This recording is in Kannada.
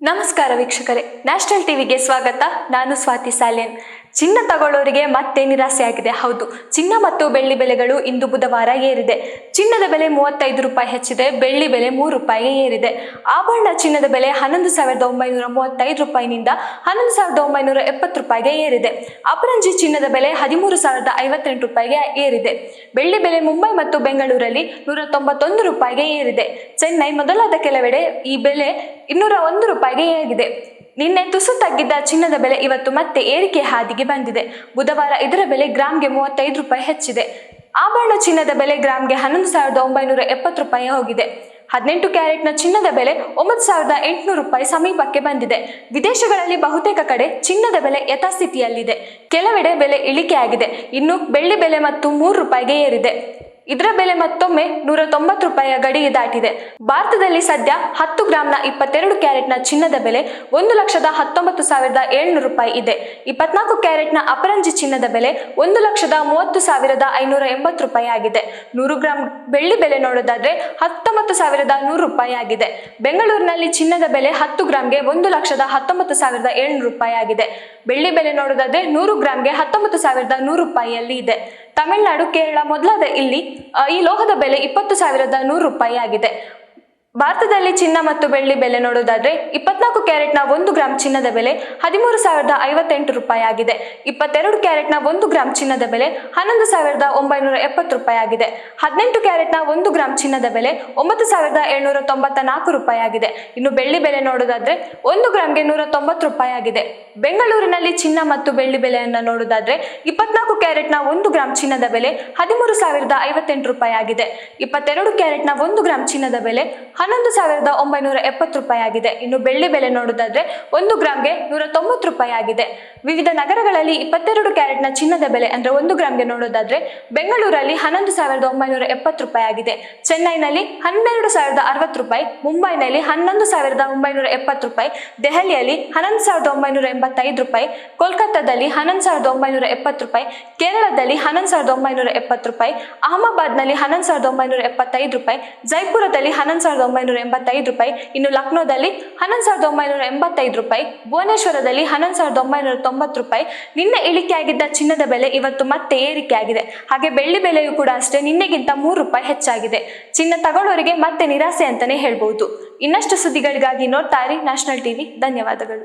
ನಮಸ್ಕಾರ ವೀಕ್ಷಕರೇ, ನ್ಯಾಷನಲ್ ಟಿವಿಗೆ ಸ್ವಾಗತ. ನಾನು ಸ್ವಾತಿ ಸಾಲ್ಯನ್. ಚಿನ್ನ ತಗೊಳ್ಳೋರಿಗೆ ಮತ್ತೆ ನಿರಾಸೆಯಾಗಿದೆ. ಹೌದು, ಚಿನ್ನ ಮತ್ತು ಬೆಳ್ಳಿ ಬೆಲೆಗಳು ಇಂದು ಬುಧವಾರ ಏರಿದೆ. ಚಿನ್ನದ ಬೆಲೆ 35 ರೂಪಾಯಿ ಹೆಚ್ಚಿದೆ. ಬೆಳ್ಳಿ ಬೆಲೆ 3 ರೂಪಾಯಿಗೆ ಏರಿದೆ. ಆಭರಣ ಚಿನ್ನದ ಬೆಲೆ 11,935 ರೂಪಾಯಿನಿಂದ 11,970 ರೂಪಾಯಿಗೆ ಏರಿದೆ. ಅಪರಂಜಿ ಚಿನ್ನದ ಬೆಲೆ 13,058 ರೂಪಾಯಿಗೆ ಏರಿದೆ. ಬೆಳ್ಳಿ ಬೆಲೆ ಮುಂಬೈ ಮತ್ತು ಬೆಂಗಳೂರಲ್ಲಿ 191 ರೂಪಾಯಿಗೆ ಏರಿದೆ. ಚೆನ್ನೈ ಮೊದಲಾದ ಕೆಲವೆಡೆ ಈ ಬೆಲೆ 201 ರೂಪಾಯಿಗೆ ಏರಿದೆ. ನಿನ್ನೆ ತುಸು ತಗ್ಗಿದ್ದ ಚಿನ್ನದ ಬೆಲೆ ಇವತ್ತು ಮತ್ತೆ ಏರಿಕೆ ಹಾದಿಗೆ ಬಂದಿದೆ. ಬುಧವಾರ ಇದರ ಬೆಲೆ ಗ್ರಾಮ್ಗೆ 35 ರೂಪಾಯಿ ಹೆಚ್ಚಿದೆ. ಆಭರಣ ಚಿನ್ನದ ಬೆಲೆ ಗ್ರಾಮ್ಗೆ 11,970 ರೂಪಾಯಿ ಹೋಗಿದೆ. 18 ಕ್ಯಾರೆಟ್ನ ಚಿನ್ನದ ಬೆಲೆ 9,800 ರೂಪಾಯಿ ಸಮೀಪಕ್ಕೆ ಬಂದಿದೆ. ವಿದೇಶಗಳಲ್ಲಿ ಬಹುತೇಕ ಕಡೆ ಚಿನ್ನದ ಬೆಲೆ ಯಥಾಸ್ಥಿತಿಯಲ್ಲಿದೆ. ಕೆಲವೆಡೆ ಬೆಲೆ ಇಳಿಕೆಯಾಗಿದೆ. ಇನ್ನು ಬೆಳ್ಳಿ ಬೆಲೆ ಮತ್ತು 3 ರೂಪಾಯಿಗೆ ಏರಿದೆ. ಇದರ ಬೆಲೆ ಮತ್ತೊಮ್ಮೆ 190 ರೂಪಾಯಿಯ ಗಡಿಗೆ ದಾಟಿದೆ. ಭಾರತದಲ್ಲಿ ಸದ್ಯ 10 ಗ್ರಾಂನ 22 ಕ್ಯಾರೆಟ್ನ ಚಿನ್ನದ ಬೆಲೆ 1,19,700 ರೂಪಾಯಿ ಇದೆ. 24 ಕ್ಯಾರೆಟ್ನ ಅಪರಂಜಿ ಚಿನ್ನದ ಬೆಲೆ 1,30,580 ರೂಪಾಯಿ ಆಗಿದೆ. 100 ಗ್ರಾಂ ಬೆಳ್ಳಿ ಬೆಲೆ ನೋಡೋದಾದ್ರೆ 19,100 ರೂಪಾಯಿ ಆಗಿದೆ. ಬೆಂಗಳೂರಿನಲ್ಲಿ ಚಿನ್ನದ ಬೆಲೆ 10 ಗ್ರಾಂಗೆ 1,19,700 ರೂಪಾಯಿ ಆಗಿದೆ. ಬೆಳ್ಳಿ ಬೆಲೆ ನೋಡೋದಾದ್ರೆ 100 ಗ್ರಾಂಗೆ 19,100 ರೂಪಾಯಿಯಲ್ಲಿ ಇದೆ. ತಮಿಳುನಾಡು, ಕೇರಳ ಮೊದಲಾದ ಇಲ್ಲಿ ಈ ಲೋಹದ ಬೆಲೆ 20,100 ರೂಪಾಯಿ ಆಗಿದೆ. ಭಾರತದಲ್ಲಿ ಚಿನ್ನ ಮತ್ತು ಬೆಳ್ಳಿ ಬೆಲೆ ನೋಡೋದಾದ್ರೆ 24 ಕ್ಯಾರೆಟ್ನ 1 ಗ್ರಾಂ ಚಿನ್ನದ ಬೆಲೆ 13,058 ರೂಪಾಯಿ ಆಗಿದೆ. 22 ಕ್ಯಾರೆಟ್ನ 1 ಗ್ರಾಂ ಚಿನ್ನದ ಬೆಲೆ 11,970 ರೂಪಾಯಿ ಆಗಿದೆ. 18 ಕ್ಯಾರೆಟ್ನ 1 ಗ್ರಾಂ ಚಿನ್ನದ ಬೆಲೆ 9,794 ರೂಪಾಯಿ ಆಗಿದೆ. ಇನ್ನು ಬೆಳ್ಳಿ ಬೆಲೆ ನೋಡೋದಾದ್ರೆ 1 ಗ್ರಾಂಗೆ 190 ರೂಪಾಯಿ ಆಗಿದೆ. ಬೆಂಗಳೂರಿನಲ್ಲಿ ಚಿನ್ನ ಮತ್ತು ಬೆಳ್ಳಿ ಬೆಲೆಯನ್ನು ನೋಡೋದಾದ್ರೆ 24 ಕ್ಯಾರೆಟ್ನ 1 ಗ್ರಾಂ ಚಿನ್ನದ ಬೆಲೆ 13,058 ರೂಪಾಯಿ ಆಗಿದೆ. 22 ಕ್ಯಾರೆಟ್ನ 1 ಗ್ರಾಂ ಚಿನ್ನದ ಬೆಲೆ 11,970 ರೂಪಾಯಿ ಆಗಿದೆ. ಇನ್ನು ಬೆಳ್ಳಿ ಬೆಲೆ ನೋಡೋದಾದ್ರೆ 1 ಗ್ರಾಂಗೆ 190 ರೂಪಾಯಿ ಆಗಿದೆ. ವಿವಿಧ ನಗರಗಳಲ್ಲಿ 22 ಕ್ಯಾರೆಟ್ನ ಚಿನ್ನದ ಬೆಲೆ ಅಂದ್ರೆ 1 ಗ್ರಾಂಗೆ ನೋಡೋದಾದ್ರೆ ಬೆಂಗಳೂರಲ್ಲಿ 11,970 ರೂಪಾಯಿ ಆಗಿದೆ. ಚೆನ್ನೈನಲ್ಲಿ 12,060 ರೂಪಾಯಿ, ಮುಂಬೈನಲ್ಲಿ 11,970 ರೂಪಾಯಿ, ದೆಹಲಿಯಲ್ಲಿ 11,985 ರೂಪಾಯಿ, ಕೋಲ್ಕತ್ತಾದಲ್ಲಿ 11,970 ರೂಪಾಯಿ, ಕೇರಳದಲ್ಲಿ 11,970 ರೂಪಾಯಿ, ಅಹಮದಾಬಾದ್ನಲ್ಲಿ 11,975 ರೂಪಾಯಿ, ಜೈಪುರದಲ್ಲಿ 11,985 ರೂಪಾಯಿ, ಇನ್ನು ಲಕ್ನೋದಲ್ಲಿ 11,985 ರೂಪಾಯಿ, ಭುವನೇಶ್ವರದಲ್ಲಿ 11,990 ರೂಪಾಯಿ. ನಿನ್ನೆ ಇಳಿಕೆಯಾಗಿದ್ದ ಚಿನ್ನದ ಬೆಲೆ ಇವತ್ತು ಮತ್ತೆ ಏರಿಕೆಯಾಗಿದೆ. ಹಾಗೆ ಬೆಳ್ಳಿ ಬೆಲೆಯೂ ಕೂಡ ಅಷ್ಟೇ ನಿನ್ನೆಗಿಂತ 3 ರೂಪಾಯಿ ಹೆಚ್ಚಾಗಿದೆ. ಚಿನ್ನ ತಗೊಳ್ಳೋರಿಗೆ ಮತ್ತೆ ನಿರಾಸೆ ಅಂತಾನೆ ಹೇಳ್ಬಹುದು. ಇನ್ನಷ್ಟು ಸುದ್ದಿಗಳಿಗಾಗಿ ನೋಡ್ತಾ ಇರಿ ನ್ಯಾಷನಲ್ ಟಿವಿ. ಧನ್ಯವಾದಗಳು.